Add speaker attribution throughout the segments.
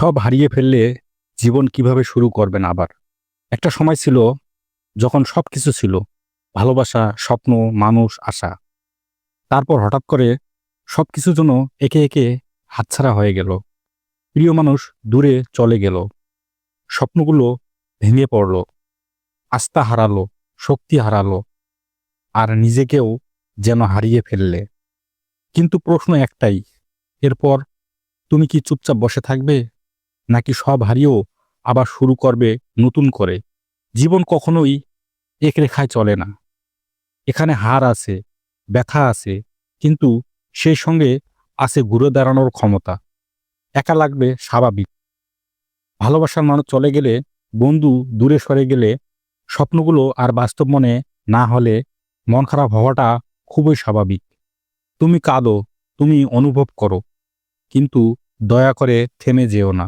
Speaker 1: সব হারিয়ে ফেললে জীবন কিভাবে শুরু করবেন আবার? একটা সময় ছিল যখন সবকিছু ছিল। ভালোবাসা, স্বপ্ন, মানুষ, আশা। তারপর হঠাৎ করে সবকিছু যেন একে, একে হাতছাড়া হয়ে গেল। প্রিয় মানুষ দূরে চলে গেল। স্বপ্নগুলো ভেঙে পড়ল। আস্থা হারালো, শক্তি হারালো, আর নিজেকেও যেন হারিয়ে ফেললে। কিন্তু প্রশ্ন একটাই, এরপর তুমি কি চুপচাপ বসে থাকবে? নাকি সব হারিয়েও আবার শুরু করবে নতুন করে? জীবন কখনোই এক রেখায় চলে না। এখানে হার আছে, ব্যথা আছে, কিন্তু সেই সঙ্গে আছে ঘুরে দাঁড়ানোর ক্ষমতা। একা লাগবে স্বাভাবিক। ভালোবাসার মানুষ চলে গেলে, বন্ধু দূরে সরে গেলে, স্বপ্নগুলো আর বাস্তব মনে না হলে মন খারাপ হওয়াটা খুবই স্বাভাবিক। তুমি কাঁদো, তুমি অনুভব করো, কিন্তু দয়া করে থেমে যেও না।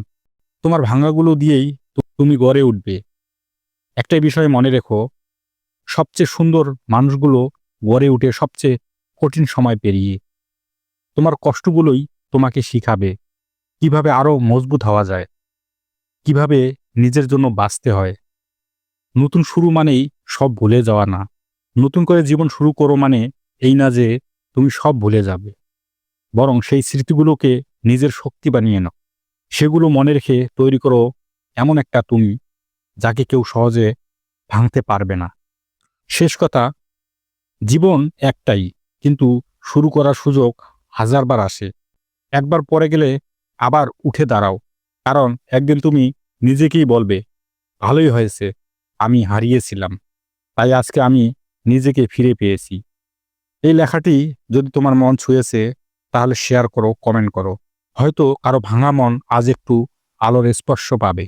Speaker 1: তোমার ভাঙাগুলো দিয়েই তুমি গড়ে উঠবে। একটাই বিষয় মনে রেখো, সবচেয়ে সুন্দর মানুষগুলো গড়ে উঠে সবচেয়ে কঠিন সময় পেরিয়ে। তোমার কষ্টগুলোই তোমাকে শিখাবে কিভাবে আরো মজবুত হওয়া যায়, কিভাবে নিজের জন্য বাঁচতে হয়। নতুন শুরু মানেই সব ভুলে যাওয়া না। নতুন করে জীবন শুরু করো মানে এই না যে তুমি সব ভুলে যাবে, বরং সেই স্মৃতিগুলোকে নিজের শক্তি বানিয়ে নাও। সেগুলো মনে রেখে তৈরি করো এমন একটা তুমি যাকে কেউ সহজে ভাঙতে পারবে না। শেষ কথা, জীবন একটাই, কিন্তু শুরু করার সুযোগ হাজারবার আসে। একবার পড়ে গেলে আবার উঠে দাঁড়াও, কারণ একদিন তুমি নিজেকেই বলবে, ভালোই হয়েছে আমি হারিয়েছিলাম, তাই আজকে আমি নিজেকে ফিরে পেয়েছি। এই লেখাটি যদি তোমার মন ছুঁয়েছে, তাহলে শেয়ার করো, কমেন্ট করো। হয়তো কারো ভাঙা মন আজ একটু আলোর স্পর্শ পাবে।